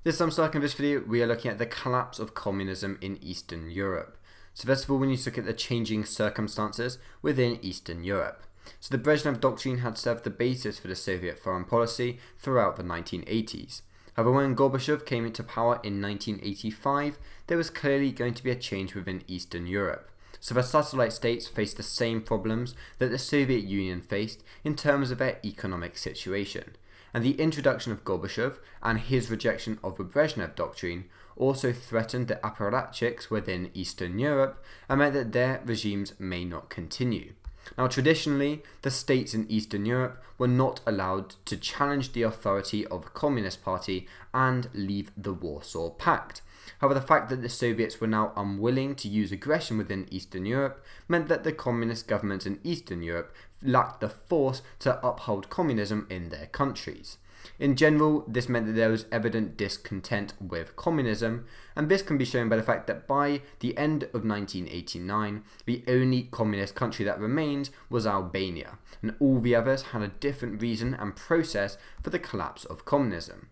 This time, starting in this video, we are looking at the collapse of communism in Eastern Europe. So first of all, we need to look at the changing circumstances within Eastern Europe. So the Brezhnev Doctrine had served the basis for the Soviet foreign policy throughout the 1980s. However, when Gorbachev came into power in 1985, there was clearly going to be a change within Eastern Europe. So the satellite states faced the same problems that the Soviet Union faced in terms of their economic situation. And the introduction of Gorbachev and his rejection of the Brezhnev Doctrine also threatened the apparatchiks within Eastern Europe and meant that their regimes may not continue. Now, traditionally, the states in Eastern Europe were not allowed to challenge the authority of the Communist Party and leave the Warsaw Pact. However, the fact that the Soviets were now unwilling to use aggression within Eastern Europe meant that the communist governments in Eastern Europe lacked the force to uphold communism in their countries. In general, this meant that there was evident discontent with communism, and this can be shown by the fact that by the end of 1989, the only communist country that remained was Albania, and all the others had a different reason and process for the collapse of communism.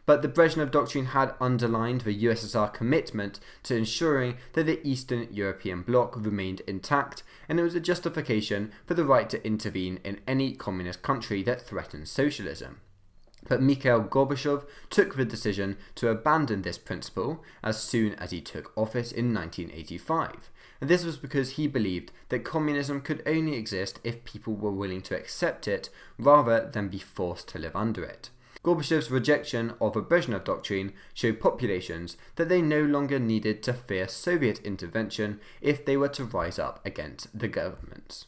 But the Brezhnev Doctrine had underlined the USSR commitment to ensuring that the Eastern European bloc remained intact, and it was a justification for the right to intervene in any communist country that threatened socialism. But Mikhail Gorbachev took the decision to abandon this principle as soon as he took office in 1985. And this was because he believed that communism could only exist if people were willing to accept it rather than be forced to live under it. Gorbachev's rejection of the Brezhnev Doctrine showed populations that they no longer needed to fear Soviet intervention if they were to rise up against the governments.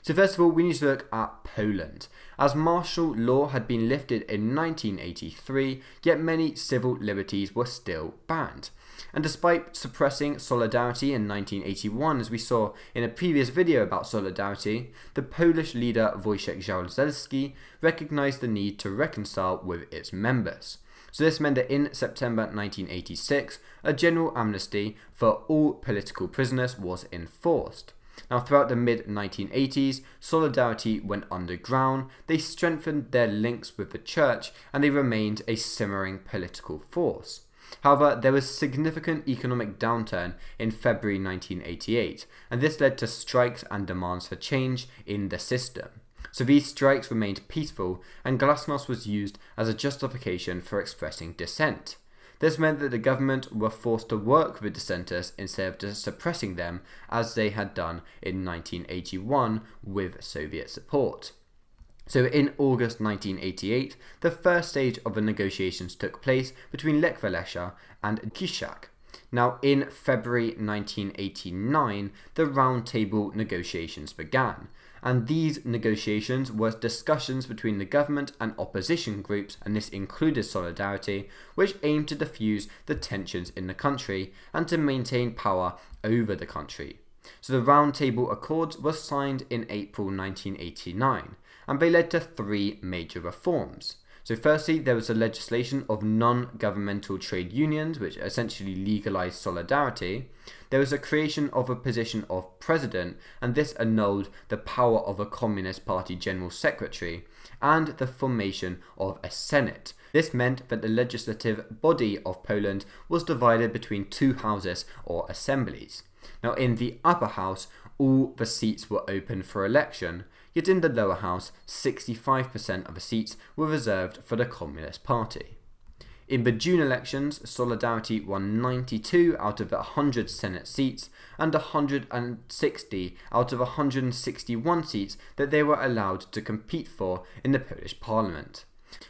So first of all, we need to look at Poland. As martial law had been lifted in 1983, yet many civil liberties were still banned. And despite suppressing Solidarity in 1981, as we saw in a previous video about Solidarity, the Polish leader Wojciech Jaruzelski recognized the need to reconcile with its members. So this meant that in September 1986, a general amnesty for all political prisoners was enforced. Now, throughout the mid-1980s, Solidarity went underground, they strengthened their links with the church, and they remained a simmering political force. However, there was significant economic downturn in February 1988, and this led to strikes and demands for change in the system. So these strikes remained peaceful, and glasnost was used as a justification for expressing dissent. This meant that the government were forced to work with dissenters instead of just suppressing them as they had done in 1981 with Soviet support. So in August 1988, the first stage of the negotiations took place between Lech Walesa and Solidarity. Now in February 1989, the Round Table negotiations began. And these negotiations were discussions between the government and opposition groups, and this included Solidarity, which aimed to diffuse the tensions in the country and to maintain power over the country. So the Round Table Accords were signed in April 1989, and they led to three major reforms. So firstly, there was the legislation of non-governmental trade unions, which essentially legalized Solidarity. There was a creation of a position of president, and this annulled the power of a Communist Party General Secretary, and the formation of a Senate. This meant that the legislative body of Poland was divided between two houses or assemblies. Now in the upper house, all the seats were open for election, yet in the lower house, 65% of the seats were reserved for the Communist Party. In the June elections, Solidarity won 92 out of the 100 Senate seats and 160 out of 161 seats that they were allowed to compete for in the Polish parliament.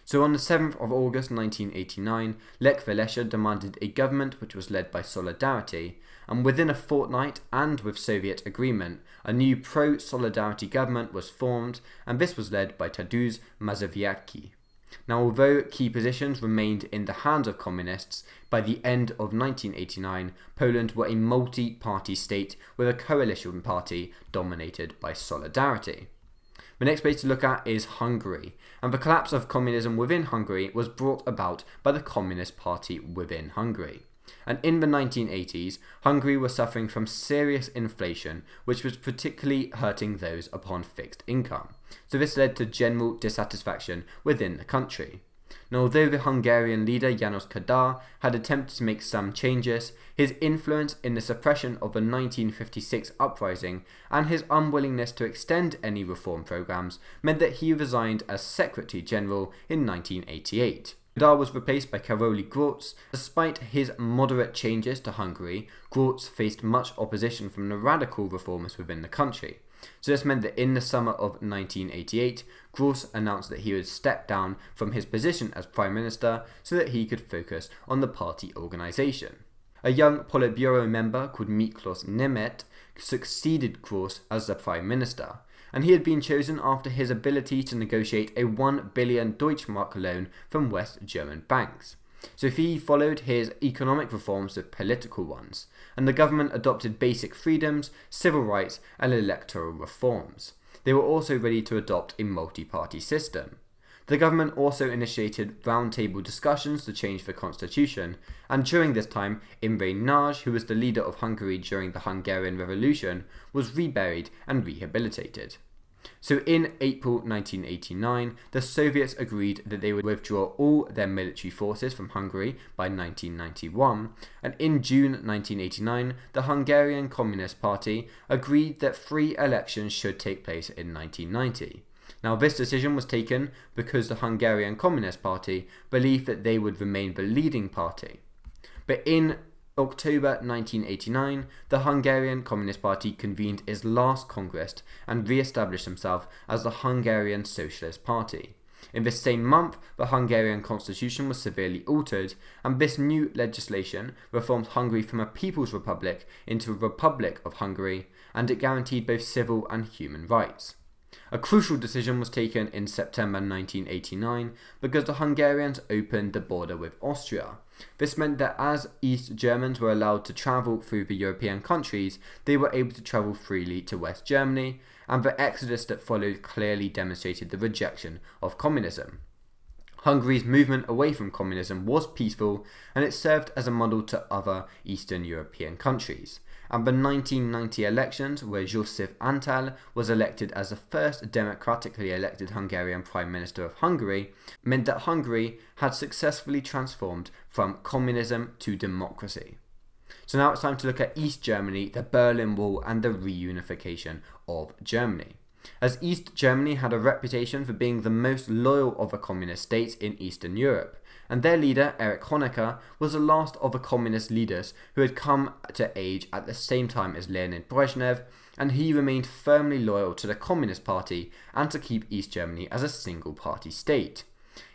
So on the 7th of August 1989, Lech Walesa demanded a government which was led by Solidarity, and within a fortnight and with Soviet agreement, a new pro-Solidarity government was formed, and this was led by Tadeusz Mazowiecki. Now, although key positions remained in the hands of communists, by the end of 1989, Poland were a multi-party state with a coalition party dominated by Solidarity. The next place to look at is Hungary, and the collapse of communism within Hungary was brought about by the Communist Party within Hungary. And in the 1980s, Hungary was suffering from serious inflation, which was particularly hurting those upon fixed income. So this led to general dissatisfaction within the country. Now, although the Hungarian leader János Kadar had attempted to make some changes, his influence in the suppression of the 1956 uprising and his unwillingness to extend any reform programs meant that he resigned as Secretary General in 1988. Kadar was replaced by Károly Grócz. Despite his moderate changes to Hungary, Grócz faced much opposition from the radical reformers within the country. So this meant that in the summer of 1988, Grócz announced that he would step down from his position as Prime Minister so that he could focus on the party organisation. A young Politburo member called Miklos Németh succeeded Grócz as the Prime Minister, and he had been chosen after his ability to negotiate a 1 billion Deutschmark loan from West German banks. So he followed his economic reforms with political ones, and the government adopted basic freedoms, civil rights, and electoral reforms. They were also ready to adopt a multi-party system. The government also initiated roundtable discussions to change the constitution, and during this time, Imre Nagy, who was the leader of Hungary during the Hungarian Revolution, was reburied and rehabilitated. So in April 1989, the Soviets agreed that they would withdraw all their military forces from Hungary by 1991, and in June 1989, the Hungarian Communist Party agreed that free elections should take place in 1990. Now, this decision was taken because the Hungarian Communist Party believed that they would remain the leading party. But in October 1989, the Hungarian Communist Party convened its last Congress and re-established himself as the Hungarian Socialist Party. In this same month, the Hungarian constitution was severely altered, and this new legislation reformed Hungary from a People's Republic into a Republic of Hungary, and it guaranteed both civil and human rights. A crucial decision was taken in September 1989 because the Hungarians opened the border with Austria. This meant that as East Germans were allowed to travel through the European countries, they were able to travel freely to West Germany, and the exodus that followed clearly demonstrated the rejection of communism. Hungary's movement away from communism was peaceful, and it served as a model to other Eastern European countries. And the 1990 elections, where József Antall was elected as the first democratically elected Hungarian Prime Minister of Hungary, meant that Hungary had successfully transformed from communism to democracy. So now it's time to look at East Germany, the Berlin Wall, and the reunification of Germany. As East Germany had a reputation for being the most loyal of the communist states in Eastern Europe, and their leader, Erich Honecker, was the last of the communist leaders who had come to age at the same time as Leonid Brezhnev, and he remained firmly loyal to the Communist Party and to keep East Germany as a single-party state.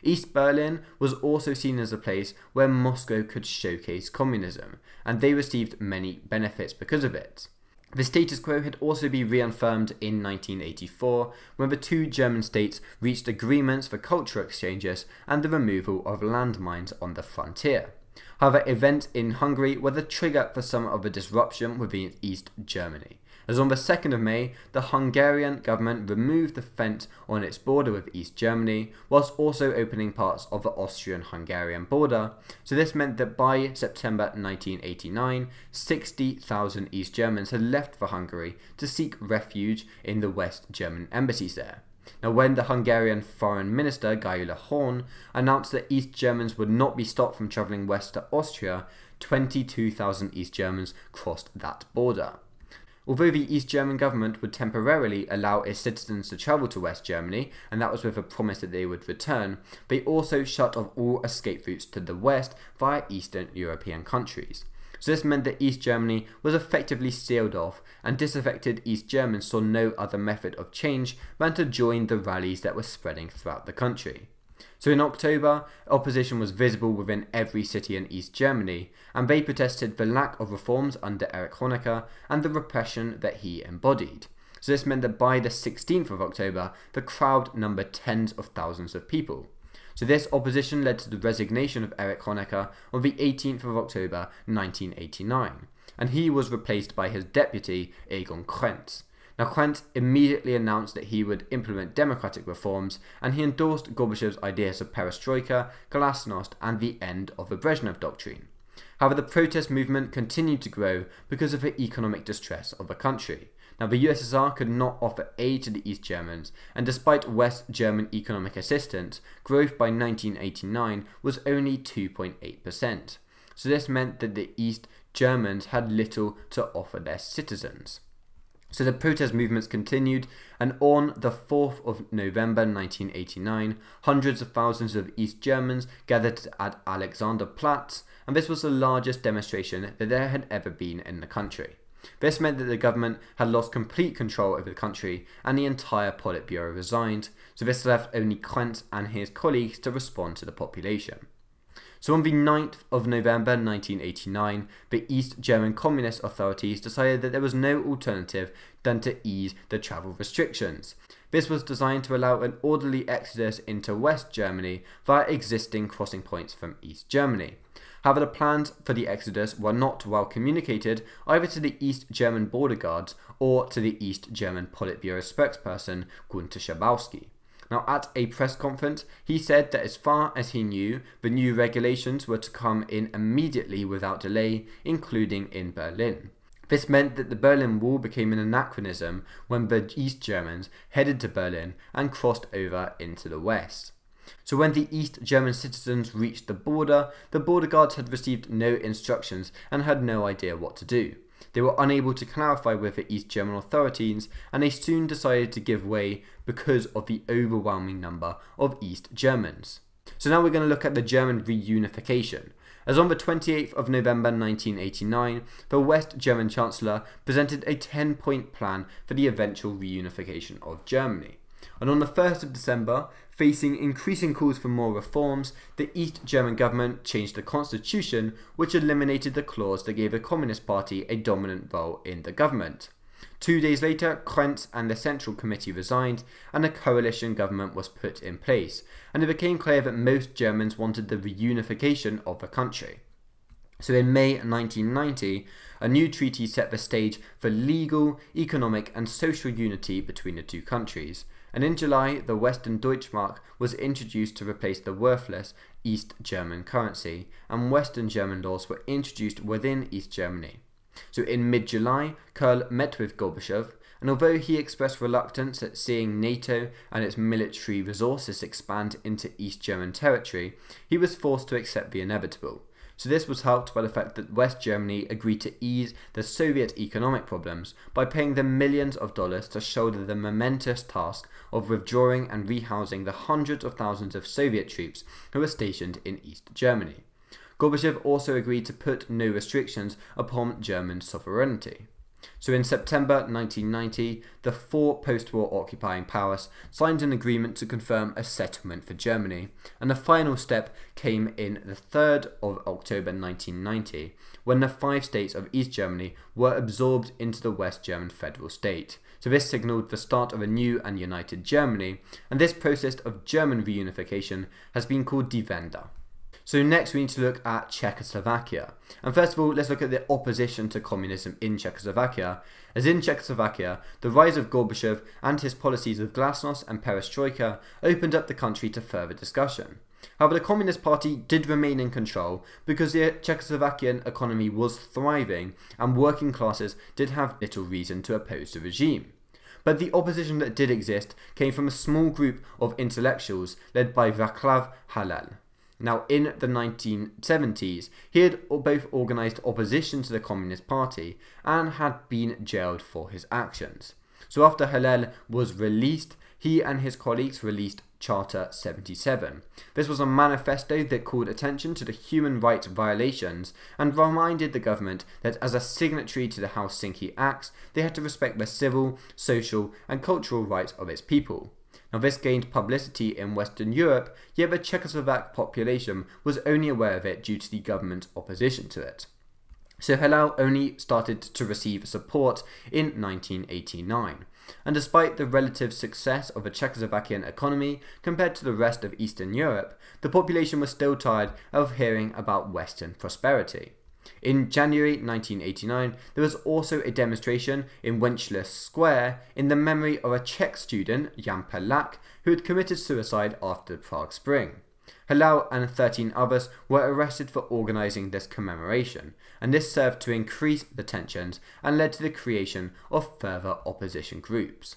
East Berlin was also seen as a place where Moscow could showcase communism, and they received many benefits because of it. The status quo had also been reaffirmed in 1984 when the two German states reached agreements for cultural exchanges and the removal of landmines on the frontier. However, events in Hungary were the trigger for some of the disruption within East Germany, as on the 2nd of May, the Hungarian government removed the fence on its border with East Germany, whilst also opening parts of the Austrian-Hungarian border. So this meant that by September 1989, 60,000 East Germans had left for Hungary to seek refuge in the West German embassies there. Now, when the Hungarian Foreign Minister, Gyula Horn, announced that East Germans would not be stopped from travelling west to Austria, 22,000 East Germans crossed that border. Although the East German government would temporarily allow its citizens to travel to West Germany, and that was with a promise that they would return, they also shut off all escape routes to the west via Eastern European countries. So this meant that East Germany was effectively sealed off, and disaffected East Germans saw no other method of change than to join the rallies that were spreading throughout the country. So in October, opposition was visible within every city in East Germany, and they protested the lack of reforms under Erich Honecker and the repression that he embodied. So this meant that by the 16th of October, the crowd numbered tens of thousands of people. So this opposition led to the resignation of Erich Honecker on the 18th of October 1989, and he was replaced by his deputy, Egon Krenz. Now, Krenz immediately announced that he would implement democratic reforms, and he endorsed Gorbachev's ideas of perestroika, glasnost, and the end of the Brezhnev Doctrine. However, the protest movement continued to grow because of the economic distress of the country. Now, the USSR could not offer aid to the East Germans, and despite West German economic assistance, growth by 1989 was only 2.8%. So this meant that the East Germans had little to offer their citizens. So the protest movements continued, and on the 4th of November 1989, hundreds of thousands of East Germans gathered at Alexanderplatz, and this was the largest demonstration that there had ever been in the country. This meant that the government had lost complete control over the country, and the entire Politburo resigned, so this left only Krenz and his colleagues to respond to the population. So on the 9th of November 1989, the East German Communist authorities decided that there was no alternative than to ease the travel restrictions. This was designed to allow an orderly exodus into West Germany via existing crossing points from East Germany. However, the plans for the exodus were not well communicated either to the East German border guards or to the East German Politburo spokesperson Günter Schabowski. Now, at a press conference, he said that as far as he knew, the new regulations were to come in immediately without delay, including in Berlin. This meant that the Berlin Wall became an anachronism when the East Germans headed to Berlin and crossed over into the West. So when the East German citizens reached the border guards had received no instructions and had no idea what to do. They were unable to clarify with the East German authorities, and they soon decided to give way because of the overwhelming number of East Germans. So now we're going to look at the German reunification. As on the 28th of November 1989, the West German Chancellor presented a 10-point plan for the eventual reunification of Germany. And on the 1st of December, facing increasing calls for more reforms, the East German government changed the constitution, which eliminated the clause that gave the Communist Party a dominant role in the government. 2 days later, Krenz and the Central Committee resigned, and a coalition government was put in place, and it became clear that most Germans wanted the reunification of the country. So in May 1990, a new treaty set the stage for legal, economic and social unity between the two countries. And in July, the Western Deutschmark was introduced to replace the worthless East German currency, and Western German laws were introduced within East Germany. So in mid-July, Kohl met with Gorbachev, and although he expressed reluctance at seeing NATO and its military resources expand into East German territory, he was forced to accept the inevitable. So this was helped by the fact that West Germany agreed to ease the Soviet economic problems by paying them millions of dollars to shoulder the momentous task of withdrawing and rehousing the hundreds of thousands of Soviet troops who were stationed in East Germany. Gorbachev also agreed to put no restrictions upon German sovereignty. So in September 1990, the four post-war occupying powers signed an agreement to confirm a settlement for Germany, and the final step came in the 3rd of October 1990, when the 5 states of East Germany were absorbed into the West German federal state. So this signalled the start of a new and united Germany, and this process of German reunification has been called Die Wende. So next we need to look at Czechoslovakia. And first of all, let's look at the opposition to communism in Czechoslovakia. As in Czechoslovakia, the rise of Gorbachev and his policies of glasnost and perestroika opened up the country to further discussion. However, the Communist Party did remain in control because the Czechoslovakian economy was thriving and working classes did have little reason to oppose the regime. But the opposition that did exist came from a small group of intellectuals led by Vaclav Havel. Now, in the 1970s, he had both organised opposition to the Communist Party and had been jailed for his actions. So after Havel was released, he and his colleagues released Charter 77. This was a manifesto that called attention to the human rights violations and reminded the government that as a signatory to the Helsinki Acts, they had to respect the civil, social and cultural rights of its people. Now this gained publicity in Western Europe, yet the Czechoslovak population was only aware of it due to the government's opposition to it. So Havel only started to receive support in 1989. And despite the relative success of the Czechoslovakian economy compared to the rest of Eastern Europe, the population was still tired of hearing about Western prosperity. In January 1989, there was also a demonstration in Wenceslas Square in the memory of a Czech student, Jan Palach, who had committed suicide after the Prague Spring. Halal and 13 others were arrested for organising this commemoration, and this served to increase the tensions and led to the creation of further opposition groups.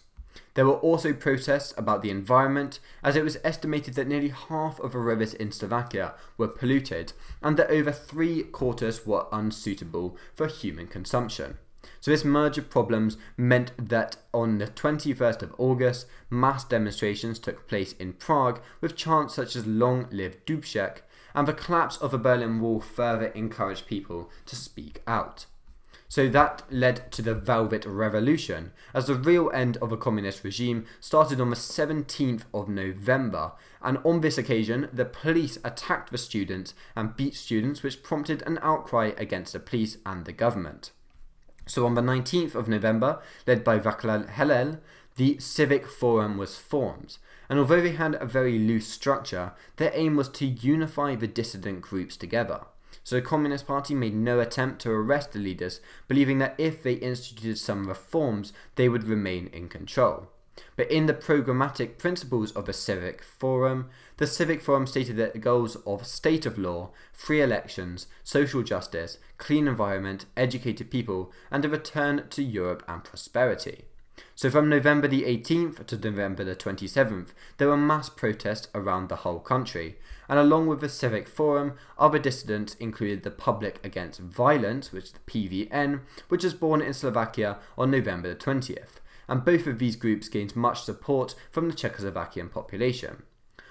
There were also protests about the environment, as it was estimated that nearly half of the rivers in Slovakia were polluted and that over 3/4 were unsuitable for human consumption. So this merge of problems meant that on the 21st of August, mass demonstrations took place in Prague with chants such as "Long live Dubček," and the collapse of the Berlin Wall further encouraged people to speak out. So that led to the Velvet Revolution, as the real end of the communist regime started on the 17th of November, and on this occasion the police attacked the students and beat students, which prompted an outcry against the police and the government. So on the 19th of November, led by Vaclav Havel, the Civic Forum was formed, and although they had a very loose structure, their aim was to unify the dissident groups together. So the Communist Party made no attempt to arrest the leaders, believing that if they instituted some reforms, they would remain in control. But in the programmatic principles of the Civic Forum stated that the goals of state of law, free elections, social justice, clean environment, educated people, and a return to Europe and prosperity. So from November the 18th to November the 27th, there were mass protests around the whole country, and along with the Civic Forum, other dissidents included the Public Against Violence, which is the PVN, which was born in Slovakia on November the 20th, and both of these groups gained much support from the Czechoslovakian population.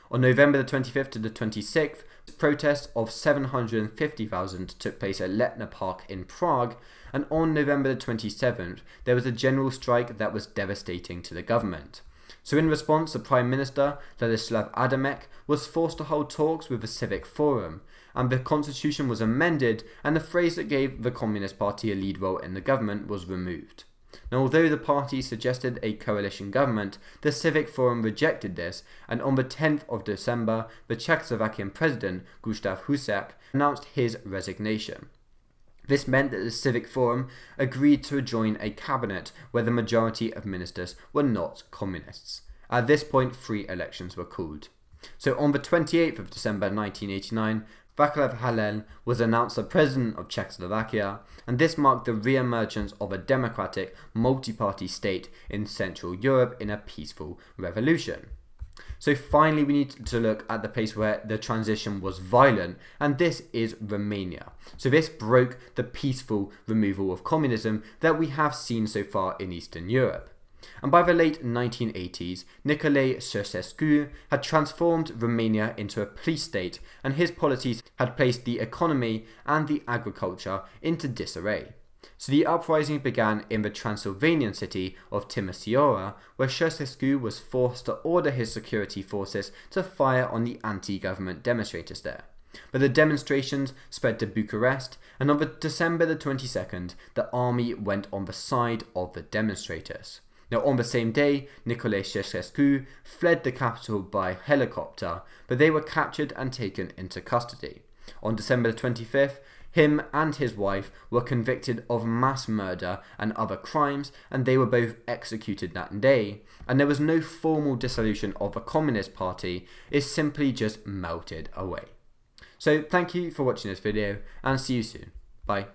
On November the 25th to the 26th, protests of 750,000 took place at Letna Park in Prague, and on November the 27th, there was a general strike that was devastating to the government. So in response, the Prime Minister, Ladislav Adamek, was forced to hold talks with the Civic Forum, and the constitution was amended, and the phrase that gave the Communist Party a lead role in the government was removed. Now, although the party suggested a coalition government, the Civic Forum rejected this, and on the 10th of December, the Czechoslovakian president, Gustav Husak, announced his resignation. This meant that the Civic Forum agreed to join a cabinet where the majority of ministers were not communists. At this point, 3 elections were called. So on the 28th of December 1989, Václav Havel was announced the president of Czechoslovakia, and this marked the re-emergence of a democratic, multi-party state in Central Europe in a peaceful revolution. So finally, we need to look at the place where the transition was violent, and this is Romania. So this broke the peaceful removal of communism that we have seen so far in Eastern Europe. And by the late 1980s, Nicolae Ceausescu had transformed Romania into a police state, and his policies had placed the economy and the agriculture into disarray. So the uprising began in the Transylvanian city of Timisoara, where Ceausescu was forced to order his security forces to fire on the anti-government demonstrators there. But the demonstrations spread to Bucharest, and on December the 22nd, the army went on the side of the demonstrators. Now, on the same day, Nicolae Ceausescu fled the capital by helicopter, but they were captured and taken into custody. On December 25th, him and his wife were convicted of mass murder and other crimes, and they were both executed that day. And there was no formal dissolution of the Communist Party, it simply just melted away. So thank you for watching this video, and see you soon. Bye.